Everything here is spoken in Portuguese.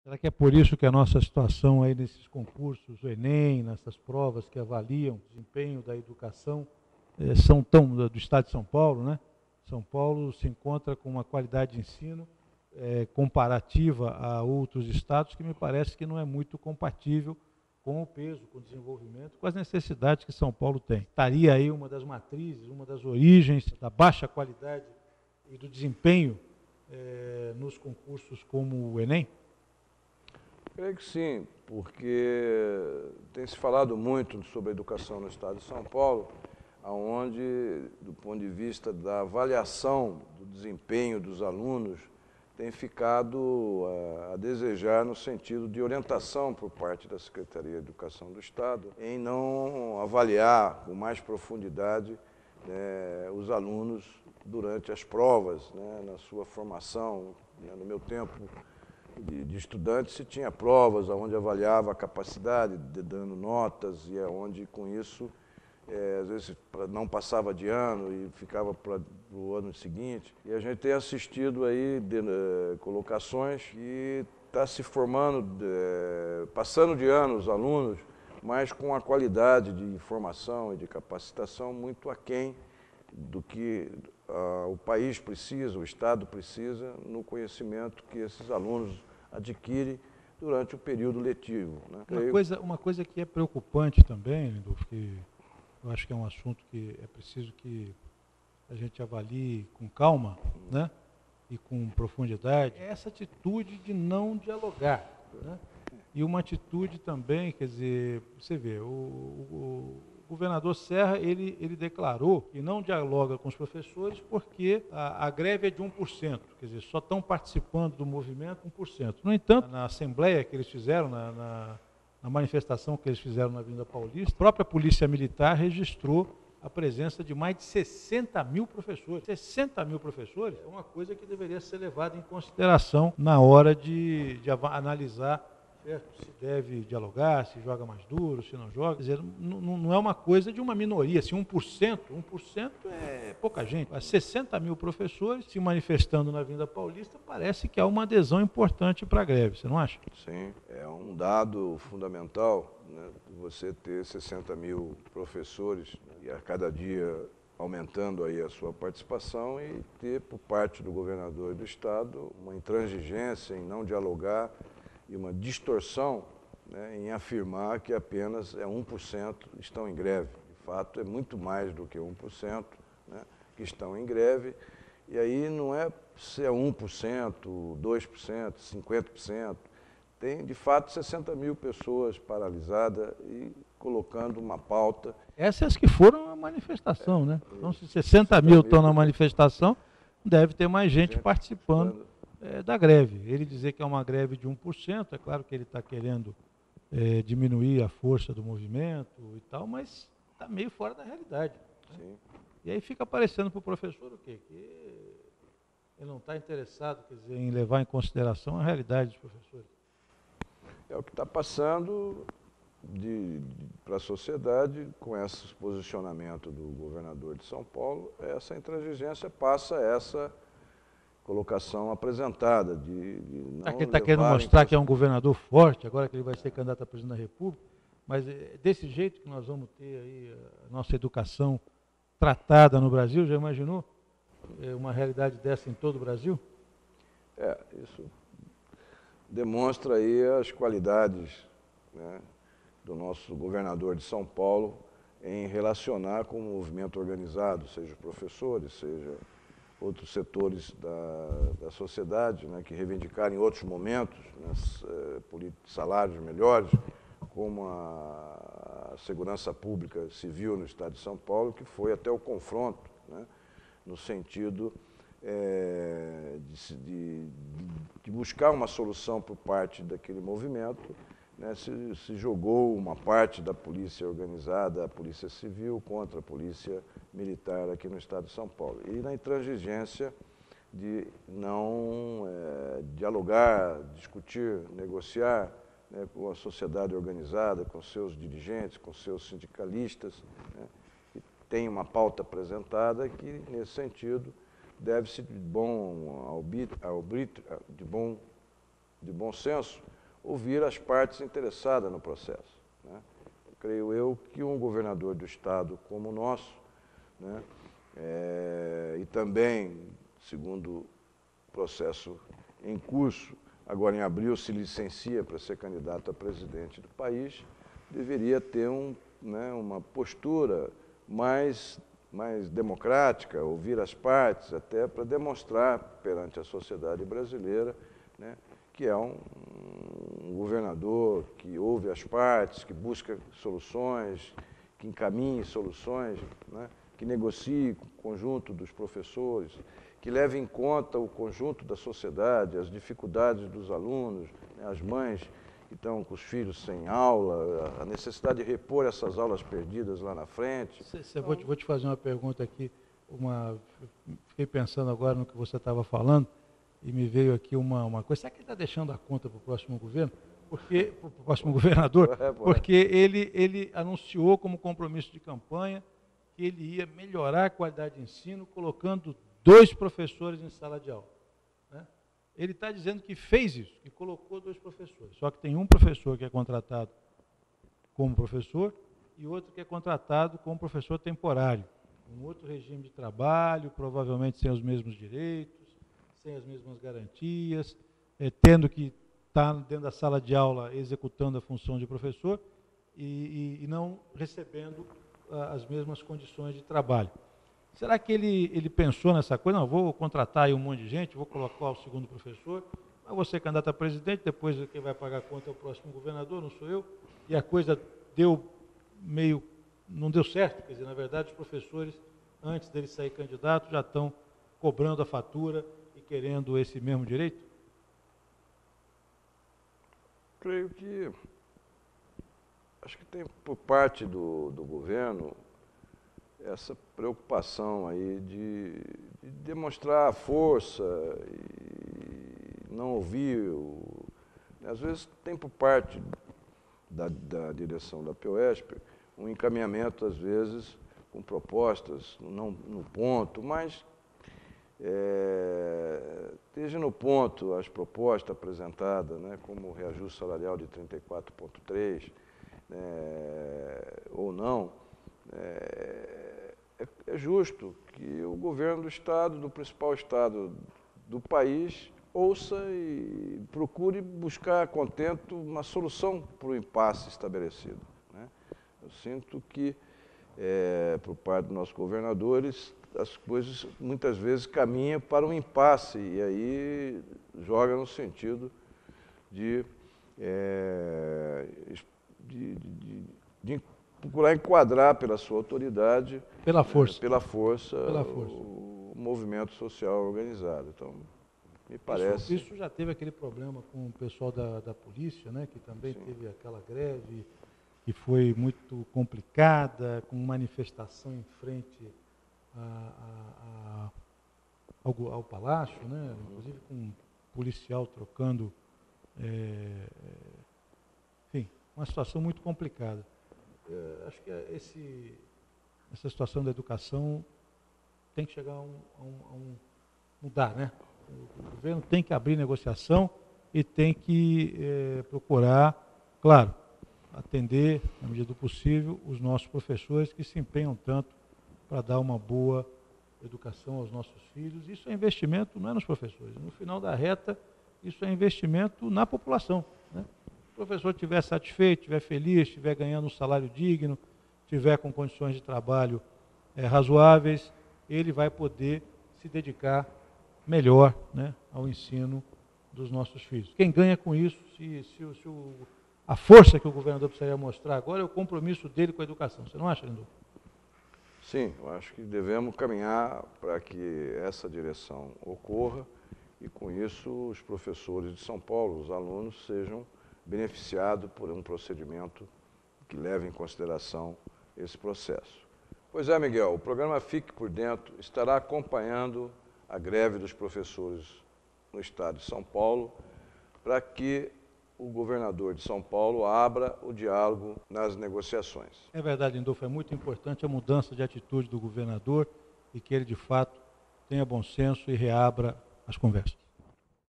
Será que é por isso que a nossa situação aí nesses concursos, o Enem, nessas provas que avaliam o desempenho da educação, são tão do Estado de São Paulo, né? São Paulo se encontra com uma qualidade de ensino comparativa a outros estados que me parece que não é muito compatível com o peso, com o desenvolvimento, com as necessidades que São Paulo tem. Estaria aí uma das matrizes, uma das origens da baixa qualidade e do desempenho nos concursos como o Enem? Creio que sim, porque tem se falado muito sobre a educação no estado de São Paulo, onde, do ponto de vista da avaliação do desempenho dos alunos, tem ficado a desejar no sentido de orientação por parte da Secretaria de Educação do Estado em não avaliar com mais profundidade os alunos durante as provas, na sua formação. No meu tempo de estudante se tinha provas onde avaliava a capacidade, dando notas, e onde com isso às vezes não passava de ano e ficava para o ano seguinte. E a gente tem assistido aí colocações que está se formando, passando de ano os alunos, mas com a qualidade de informação e de capacitação muito aquém do que o país precisa, o Estado precisa, no conhecimento que esses alunos adquirem durante o período letivo. Uma coisa que é preocupante também, Lindolfo, que eu acho que é um assunto que é preciso que a gente avalie com calma, né? E com profundidade, é essa atitude de não dialogar, né? E uma atitude também, quer dizer, você vê, o governador Serra, ele declarou que não dialoga com os professores porque a greve é de 1%, quer dizer, só estão participando do movimento 1%. No entanto, na assembleia que eles fizeram, na manifestação que eles fizeram na Avenida Paulista, a própria Polícia Militar registrou a presença de mais de 60 mil professores. 60 mil professores é uma coisa que deveria ser levada em consideração na hora de analisar, certo? Se deve dialogar, se joga mais duro, se não joga. Quer dizer, não é uma coisa de uma minoria. Se 1% é pouca gente. Mas 60 mil professores se manifestando na Avenida Paulista, parece que há uma adesão importante para a greve, você não acha? Sim, é um dado fundamental, né, você ter 60 mil professores, né, e a cada dia aumentando aí a sua participação, e ter por parte do governador do estado uma intransigência em não dialogar e uma distorção, né, em afirmar que apenas 1% estão em greve. De fato, é muito mais do que 1%, né, que estão em greve, e aí não é se é 1%, 2%, 50%, tem de fato 60 mil pessoas paralisadas e colocando uma pauta. Essas que foram à manifestação, né? Então, se 60 mil estão na manifestação, deve ter mais gente participando da greve. Ele dizer que é uma greve de 1%, é claro que ele está querendo diminuir a força do movimento e tal, mas está meio fora da realidade. Né? E aí fica aparecendo para o professor o quê? Que ele não está interessado, quer dizer, em levar em consideração a realidade dos professores. É o que está passando para a sociedade com esse posicionamento do governador de São Paulo. Essa intransigência passa essa colocação apresentada de não ele está querendo mostrar que é um governador forte, agora que ele vai ser candidato a presidente da República, mas é desse jeito que nós vamos ter aí a nossa educação tratada no Brasil, já imaginou? Uma realidade dessa em todo o Brasil? Isso demonstra aí as qualidades, né, do nosso governador de São Paulo em relacionar com o movimento organizado, seja professores, seja outros setores da sociedade, né, que reivindicaram em outros momentos, né, salários melhores, como a segurança pública civil no estado de São Paulo, que foi até o confronto, né, no sentido de buscar uma solução por parte daquele movimento, né, se jogou uma parte da polícia organizada, a polícia civil, contra a polícia militar aqui no estado de São Paulo. E na intransigência de não dialogar, discutir, negociar, né, com a sociedade organizada, com seus dirigentes, com seus sindicalistas, né, que tem uma pauta apresentada que, nesse sentido, deve-se de bom senso ouvir as partes interessadas no processo, né? Creio eu que um governador do estado como o nosso, né, e também, segundo o processo em curso, agora em abril se licencia para ser candidato a presidente do país, deveria ter uma postura mais democrática, ouvir as partes, até para demonstrar perante a sociedade brasileira, né, que é um governador que ouve as partes, que busca soluções, que encaminhe soluções, né, que negocie com o conjunto dos professores, que leve em conta o conjunto da sociedade, as dificuldades dos alunos, né, as mães que estão com os filhos sem aula, a necessidade de repor essas aulas perdidas lá na frente. Vou te fazer uma pergunta aqui. Fiquei pensando agora no que você estava falando e me veio aqui uma coisa. Será que ele está deixando a conta para o próximo governo? Para o próximo governador? Porque ele anunciou como compromisso de campanha que ele ia melhorar a qualidade de ensino colocando 2 professores em sala de aula. Ele está dizendo que fez isso, que colocou 2 professores. Só que tem um professor que é contratado como professor e outro que é contratado como professor temporário. Um outro regime de trabalho, provavelmente sem os mesmos direitos, sem as mesmas garantias, tendo que estar dentro da sala de aula executando a função de professor e não recebendo as mesmas condições de trabalho. Será que ele pensou nessa coisa? Não, vou contratar aí um monte de gente, vou colocar o segundo professor, mas vou ser candidato a presidente, depois quem vai pagar a conta é o próximo governador, não sou eu, e a coisa não deu certo, quer dizer, na verdade os professores, antes dele sair candidato, já estão cobrando a fatura e querendo esse mesmo direito? Creio que, acho que tem por parte do governo essa preocupação aí de demonstrar força e não ouvir. Às vezes tem por parte da direção da Pioesp um encaminhamento, às vezes, com propostas, não no ponto, mas esteja no ponto as propostas apresentadas, né, como o reajuste salarial de 34,3, ou não. É justo que o governo do estado, do principal estado do país, ouça e procure buscar a contento uma solução para o impasse estabelecido, né? Eu sinto que, por parte dos nossos governadores, as coisas muitas vezes caminham para um impasse e aí joga no sentido de procurar enquadrar pela sua autoridade, pela força, o movimento social organizado. Então, me parece... Isso já teve aquele problema com o pessoal da polícia, né, que também Sim. teve aquela greve que foi muito complicada, com manifestação em frente ao palácio, né, inclusive com um policial trocando, enfim, uma situação muito complicada. Acho que essa situação da educação tem que chegar a mudar, né? O governo tem que abrir negociação e tem que procurar, claro, atender, na medida do possível, os nossos professores que se empenham tanto para dar uma boa educação aos nossos filhos. Isso é investimento, não é nos professores. No final da reta, isso é investimento na população, né? Se o professor estiver satisfeito, estiver feliz, estiver ganhando um salário digno, estiver com condições de trabalho razoáveis, ele vai poder se dedicar melhor, né, ao ensino dos nossos filhos. Quem ganha com isso, a força que o governador precisaria mostrar agora é o compromisso dele com a educação. Você não acha, Lindolfo? Sim, eu acho que devemos caminhar para que essa direção ocorra e, com isso, os professores de São Paulo, os alunos, sejam beneficiados por um procedimento que leve em consideração esse processo. Pois é, Miguel, o programa Fique por Dentro estará acompanhando a greve dos professores no estado de São Paulo para que o governador de São Paulo abra o diálogo nas negociações. É verdade, Lindolfo, é muito importante a mudança de atitude do governador e que ele, de fato, tenha bom senso e reabra as conversas.